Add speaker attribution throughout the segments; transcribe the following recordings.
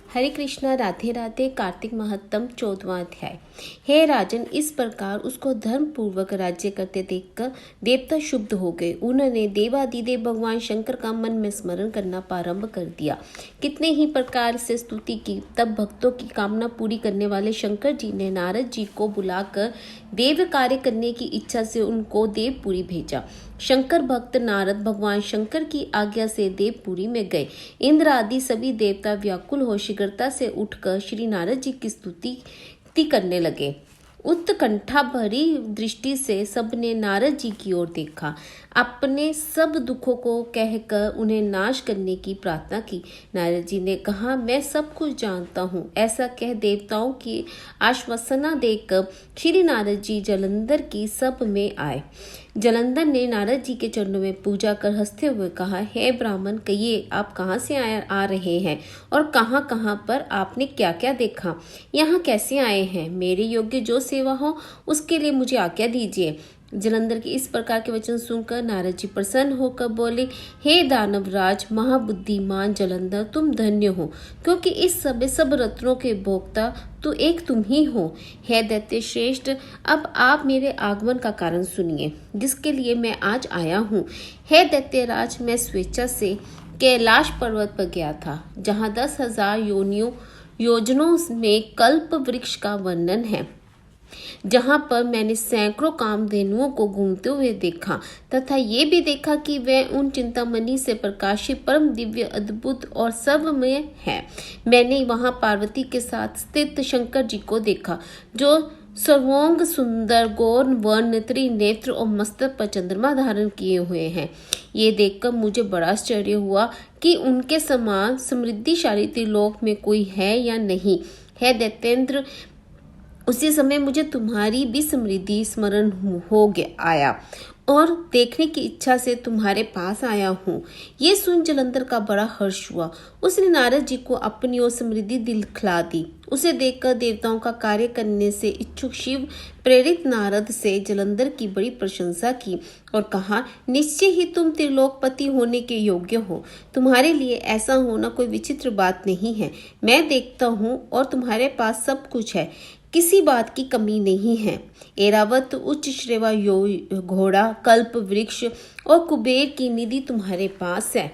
Speaker 1: हरे कृष्णा, राधे राधे। कार्तिक महत्तम 14वां अध्याय। हे राजन, इस प्रकार उसको धर्म पूर्वक राज्य करते देखकर देवता शुद्ध हो गए। उन्होंने देवादिदेव भगवान शंकर का मन में स्मरण करना प्रारंभ कर दिया। कितने ही प्रकार से स्तुति की। तब भक्तों की कामना पूरी करने वाले शंकर जी ने नारद जी को बुलाकर देव कार्य करने की इच्छा से उनको देवपुरी भेजा। शंकर भक्त नारद भगवान शंकर की आज्ञा से देवपुरी में गए। इंद्र आदि सभी देवता व्याकुल हो शीघ्रता से उठकर श्री नारद जी की स्तुति करने लगे। उत्कंठा भरी दृष्टि से सबने नारद जी की ओर देखा। अपने सब दुखों को कहकर उन्हें नाश करने की प्रार्थना की। नारद जी ने कहा, मैं सब कुछ जानता हूँ। ऐसा कह देवताओं की आश्वासना देकर श्री नारद जी जलंधर की सब में आए। जलंधर ने नारद जी के चरणों में पूजा कर हंसते हुए कहा, हे ब्राह्मण, कहिए आप कहाँ से आ रहे हैं और कहाँ कहाँ पर आपने क्या क्या देखा, यहाँ कैसे आए हैं। मेरे योग्य जो सेवा हो उसके लिए मुझे आज्ञा दीजिए। जलंधर के इस प्रकार के वचन सुनकर नारद जी प्रसन्न होकर बोले, हे दानवराज महाबुद्धिमान जलंधर, तुम धन्य हो, क्योंकि इस सब रत्नों के भोक्ता तो एक तुम ही हो। हे दैत्य श्रेष्ठ, अब आप मेरे आगमन का कारण सुनिए, जिसके लिए मैं आज आया हूँ। हे दैत्यराज, मैं स्वेच्छा से कैलाश पर्वत पर गया था, जहाँ 10,000 योजनों में कल्प वृक्ष का वर्णन है, जहां पर मैंने सैकड़ों कामधेनुओं को घूमते हुए देखा तथा ये भी देखा कि वे उन चिंतामणि से प्रकाशित परम दिव्य अद्भुत और सब में है। मैंने वहां पार्वती के साथ स्थित शंकर जी को देखा, जो सर्वांग सुंदर गौर वर्ण त्रिनेत्र और मस्तक पर चंद्रमा धारण किए हुए हैं। ये देखकर मुझे बड़ा आश्चर्य हुआ कि उनके समान समृद्धिशाली त्रिलोक में कोई है या नहीं। है दैत्येंद्र, उसी समय मुझे तुम्हारी भी समृद्धि स्मरण हो गया आया और देखने की इच्छा से तुम्हारे पास आया हूँ। ये सुन जलंधर का बड़ा हर्ष हुआ। उसने नारद जी को अपनी ओर समृद्धि दिखला दी। उसे देखकर देवताओं का कार्य करने से इच्छुक शिव प्रेरित नारद से जलंधर की बड़ी प्रशंसा की और कहा, निश्चय ही तुम त्रिलोकपति होने के योग्य हो। तुम्हारे लिए ऐसा होना कोई विचित्र बात नहीं है। मैं देखता हूँ और तुम्हारे पास सब कुछ है, किसी बात की कमी नहीं है। एरावत, उच्च श्रेवा घोड़ा, कल्प वृक्ष और कुबेर की निधि तुम्हारे पास है।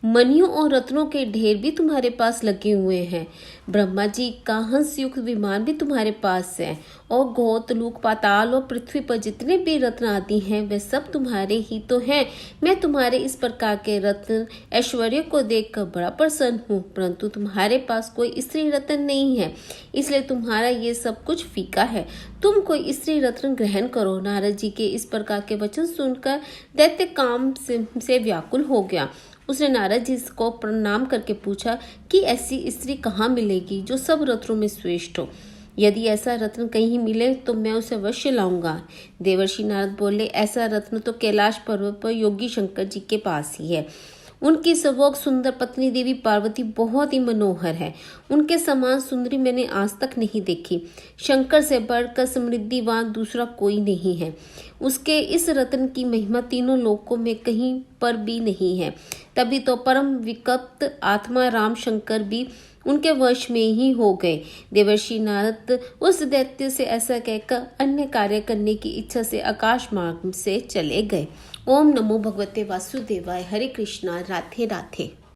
Speaker 1: मणियों और रत्नों के ढेर भी तुम्हारे पास लगे हुए हैं। ब्रह्मा जी का हंसयुक्त विमान भी तुम्हारे पास है और गोत, लूक, पाताल और पृथ्वी पर जितने भी रत्न आदि हैं वे सब तुम्हारे ही तो हैं। मैं तुम्हारे इस प्रकार के रत्न ऐश्वर्य को देखकर बड़ा प्रसन्न हूँ, परंतु तुम्हारे पास कोई स्त्री रत्न नहीं है, इसलिए तुम्हारा ये सब कुछ फीका है। तुम कोई स्त्री रत्न ग्रहण करो। नारद जी के इस प्रकार के वचन सुनकर दैत्य काम से व्याकुल हो गया। उसने नारद जी को प्रणाम करके पूछा कि ऐसी स्त्री कहाँ मिलेगी जो सब रत्नों में श्रेष्ठ हो। यदि ऐसा रत्न कहीं मिले तो मैं उसे अवश्य लाऊंगा। देवर्षि नारद बोले, ऐसा रत्न तो कैलाश पर्वत पर योगी शंकर जी के पास ही है। उनकी सर्वोग सुंदर पत्नी देवी पार्वती बहुत ही मनोहर है। उनके समान सुंदरी मैंने आज तक नहीं देखी। शंकर से बढ़कर समृद्धिवान दूसरा कोई नहीं है। उसके इस रत्न की महिमा तीनों लोकों में कहीं पर भी नहीं है। तभी तो परम विकप्त आत्मा राम शंकर भी उनके वश में ही हो गए। देवर्षि नारद उस दैत्य से ऐसा कहकर अन्य कार्य करने की इच्छा से आकाश मार्ग से चले गए। ओम नमो भगवते वासुदेवाय। हरे कृष्णा, राधे राधे।